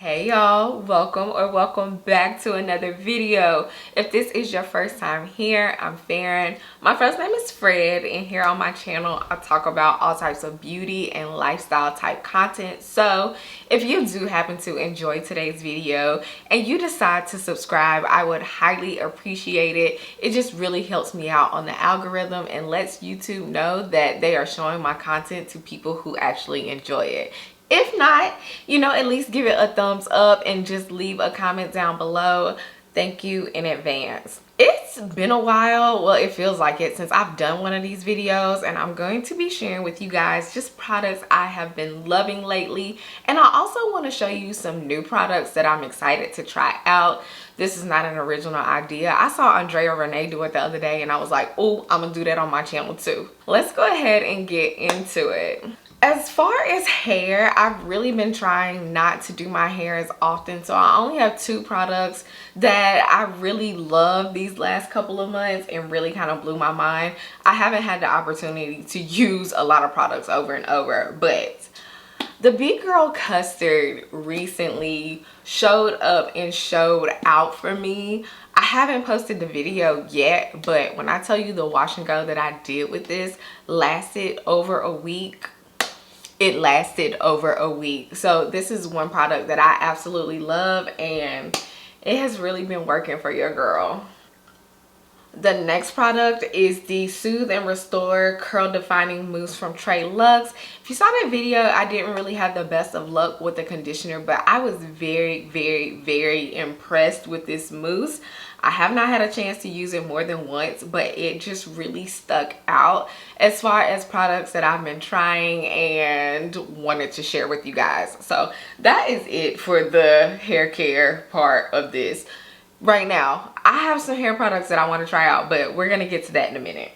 Hey y'all, welcome back to another video. If this is your first time here, I'm Faren. My first name is Fred, and here on my channel I talk about all types of beauty and lifestyle type content. So if you do happen to enjoy today's video and you decide to subscribe, I would highly appreciate it. It just really helps me out on the algorithm and lets YouTube know that they are showing my content to people who actually enjoy it. If not, at least give it a thumbs up and just leave a comment down below. Thank you in advance. It's been a while, well, it feels like it, since I've done one of these videos, and I'm going to be sharing with you guys just products I have been loving lately. And I also want to show you some new products that I'm excited to try out. This is not an original idea. I saw Andrea Renee do it the other day and I was like, oh, I'm gonna do that on my channel too. Let's go ahead and get into it. As far as hair, I've really been trying not to do my hair as often, so I only have two products that I really love these last couple of months and really kind of blew my mind. I haven't had the opportunity to use a lot of products over and over, but the Big Girl Custard recently showed up and showed out for me. I haven't posted the video yet, but when I tell you the wash and go that I did with this lasted over a week, it lasted over a week. So this is one product that I absolutely love, and it has really been working for your girl. The next product is the Soothe and Restore Curl Defining Mousse from Trey Luxe. If you saw that video, I didn't really have the best of luck with the conditioner, but I was very impressed with this mousse. I have not had a chance to use it more than once, but it just really stuck out as far as products that I've been trying and wanted to share with you guys. So that is it for the hair care part of this. Right now, I have some hair products that I want to try out, but we're going to get to that in a minute.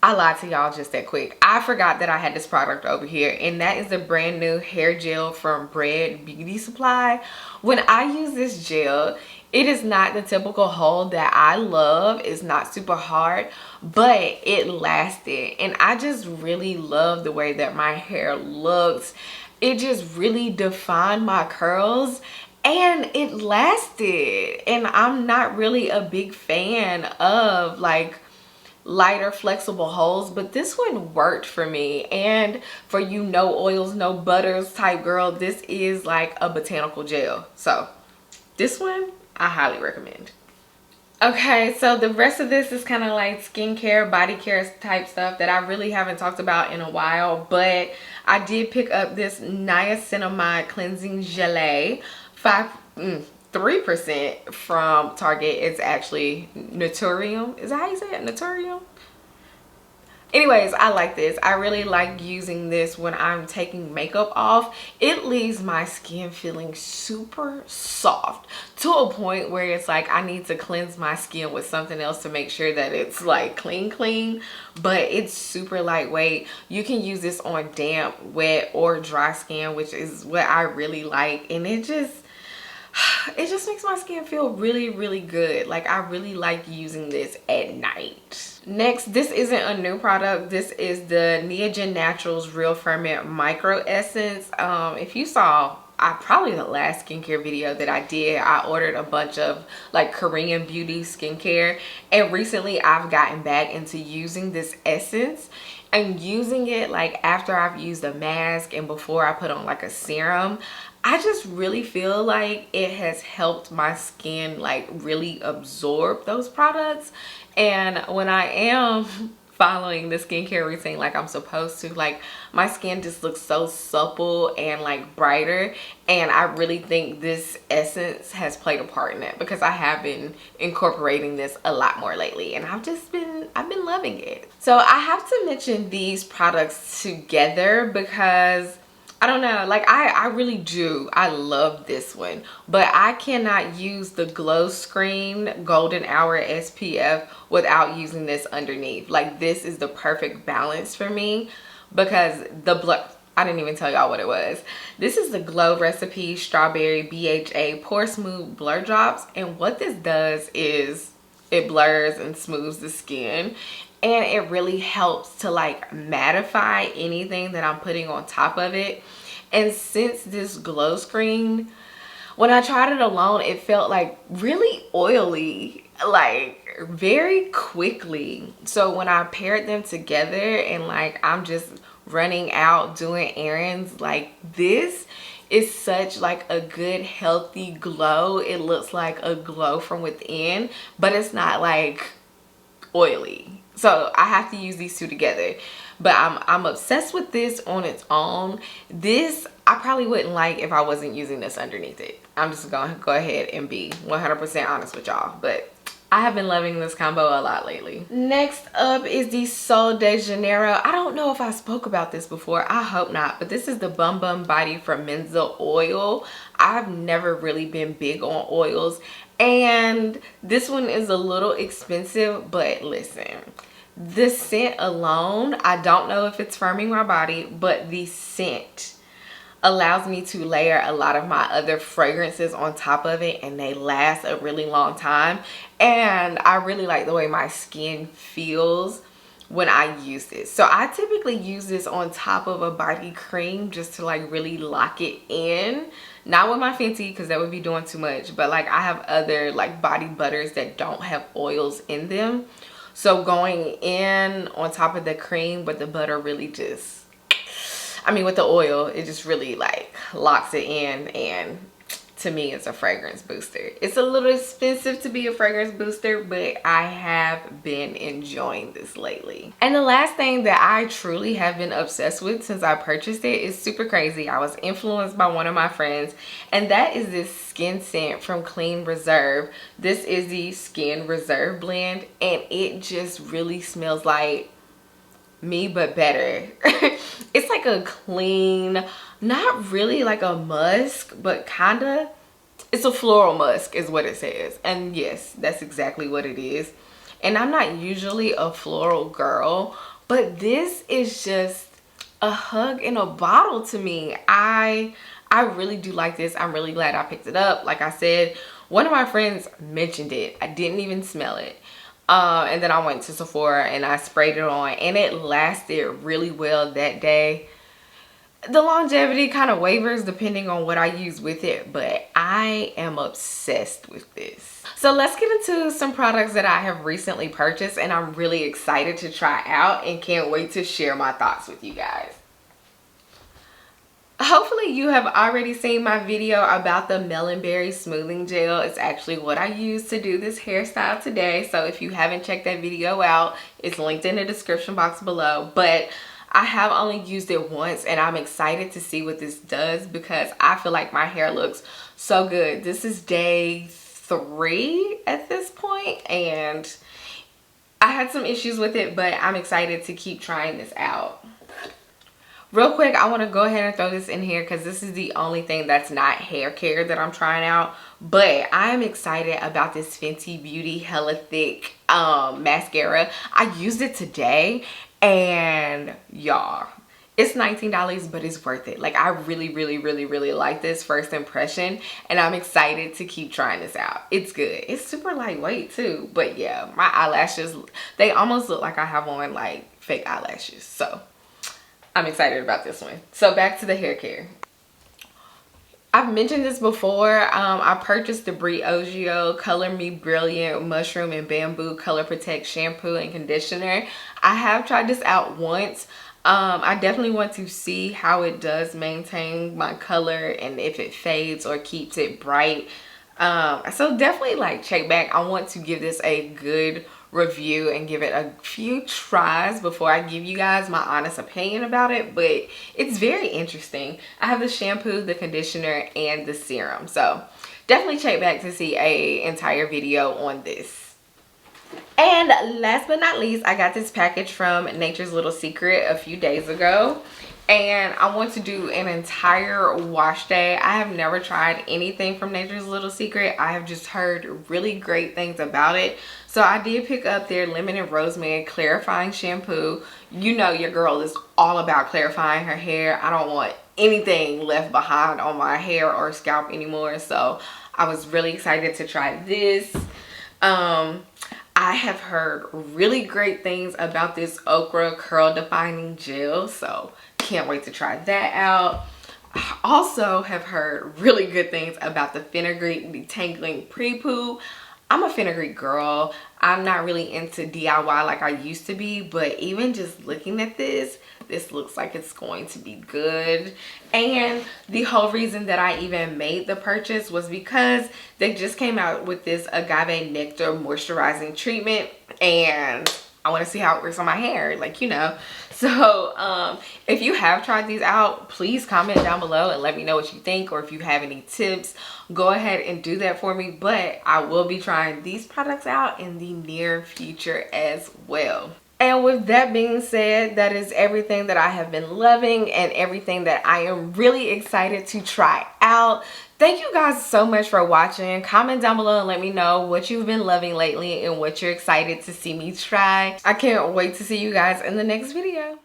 I lied to y'all just that quick. I forgot that I had this product over here, and that is the brand new hair gel from Bread Beauty Supply. When I use this gel, it is not the typical hold that I love. It's not super hard, but it lasted, and I just really love the way that my hair looks. It just really defined my curls, and it lasted. And I'm not really a big fan of like lighter flexible holds, but this one worked for me. And for you no oils no butters type girl, this is like a botanical gel, so this one I highly recommend. Okay, so the rest of this is kind of like skincare, body care type stuff that I really haven't talked about in a while, but I did pick up this niacinamide cleansing gelée, 3% from Target. It's actually Naturium. Is that how you say it? Naturium? Anyways, I like this. I really like using this when I'm taking makeup off. It leaves my skin feeling super soft to a point where it's like I need to cleanse my skin with something else to make sure that it's like clean, but it's super lightweight. You can use this on damp, wet, or dry skin, which is what I really like, and it just makes my skin feel really good. Like, I really like using this at night. Next, this isn't a new product. This is the Neogen Naturals Real Ferment Micro Essence. If you saw probably the last skincare video that I did, I ordered a bunch of like Korean beauty skincare, and recently I've gotten back into using this essence and using it like after I've used a mask and before I put on like a serum. I just really feel like it has helped my skin like really absorb those products, and when I am following the skincare routine like I'm supposed to, like my skin just looks so supple and like brighter, and I really think this essence has played a part in it because I have been incorporating this a lot more lately, and I've been loving it. So I have to mention these products together because I don't know, like I really do. I love this one, but I cannot use the Glow Screen Golden Hour SPF without using this underneath. Like, this is the perfect balance for me because I didn't even tell y'all what it was. This is the Glow Recipe Strawberry BHA Pore Smooth Blur Drops, and what this does is it blurs and smooths the skin, and it really helps to like mattify anything that I'm putting on top of it. And since this glow screen When I tried it alone, it felt like really oily, like very quickly. So when I paired them together and like I'm just running out doing errands, like this is such like a good healthy glow. It looks like a glow from within, but it's not like oily. So I have to use these two together. But I'm obsessed with this on its own. This I probably wouldn't like if I wasn't using this underneath it. I'm just gonna go ahead and be 100% honest with y'all, but I have been loving this combo a lot lately. Next up is the Sol de Janeiro. I don't know if I spoke about this before. I hope not. But this is the Bum Bum Body from Menza oil. I've never really been big on oils. And this one is a little expensive. But listen, the scent alone, I don't know if it's firming my body. But the scent allows me to layer a lot of my other fragrances on top of it, and they last a really long time. And I really like the way my skin feels when I use this. So I typically use this on top of a body cream just to like really lock it in. Not with my Fenty because that would be doing too much, but like I have other like body butters that don't have oils in them. So going in on top of the cream, but the butter really just, I mean, with the oil, it just really like locks it in, and to me, it's a fragrance booster. It's a little expensive to be a fragrance booster, but I have been enjoying this lately. And the last thing that I truly have been obsessed with since I purchased it is super crazy. I was influenced by one of my friends, and that is this skin scent from Clean Reserve. This is the Skin Reserve blend, and it just really smells like me but better. It's like a clean, not really like a musk, but kinda, it's a floral musk is what it says. And yes, that's exactly what it is. And I'm not usually a floral girl, but this is just a hug in a bottle to me. I really do like this. I'm really glad I picked it up. Like I said, one of my friends mentioned it. I didn't even smell it. And then I went to Sephora and I sprayed it on, and it lasted really well that day. The longevity kind of wavers depending on what I use with it, but I am obsessed with this. So let's get into some products that I have recently purchased and I'm really excited to try out and can't wait to share my thoughts with you guys. Hopefully you have already seen my video about the Melon Berry Smoothing Gel. It's actually what I used to do this hairstyle today. So if you haven't checked that video out, it's linked in the description box below. But I have only used it once and I'm excited to see what this does because I feel like my hair looks so good. This is day 3 at this point and I had some issues with it, but I'm excited to keep trying this out. Real quick, I want to go ahead and throw this in here because this is the only thing that's not hair care that I'm trying out. But I am excited about this Fenty Beauty Hella Thick mascara. I used it today and y'all, it's $19, but it's worth it. Like I really like this first impression and I'm excited to keep trying this out. It's good. It's super lightweight too. But yeah, my eyelashes, they almost look like I have on like fake eyelashes. So I'm excited about this one. So back to the hair care. I've mentioned this before. I purchased the Briogeo Color Me Brilliant Mushroom and Bamboo Color Protect Shampoo and Conditioner. I have tried this out once. I definitely want to see how it does maintain my color and if it fades or keeps it bright. So definitely like check back. I want to give this a good review and give it a few tries before I give you guys my honest opinion about it, but it's very interesting. I have the shampoo, the conditioner, and the serum, so definitely check back to see a entire video on this. And last but not least, I got this package from Nature's Little Secret a few days ago and I want to do an entire wash day. I have never tried anything from Nature's Little Secret. I have just heard really great things about it. So I did pick up their Lemon and Rosemary Clarifying Shampoo. You know your girl is all about clarifying her hair. I don't want anything left behind on my hair or scalp anymore. So I was really excited to try this. I have heard really great things about this Okra Curl Defining Gel. So can't wait to try that out. I also have heard really good things about the fenugreek detangling pre-poo. I'm a fenugreek girl. I'm not really into DIY like I used to be, but even just looking at this looks like it's going to be good. And the whole reason that I even made the purchase was because they just came out with this agave nectar moisturizing treatment, and I want to see how it works on my hair, like, you know. So if you have tried these out, please comment down below and let me know what you think, or if you have any tips, go ahead and do that for me. But I will be trying these products out in the near future as well. And with that being said, that is everything that I have been loving and everything that I am really excited to try out. Thank you guys so much for watching. Comment down below and let me know what you've been loving lately and what you're excited to see me try. I can't wait to see you guys in the next video.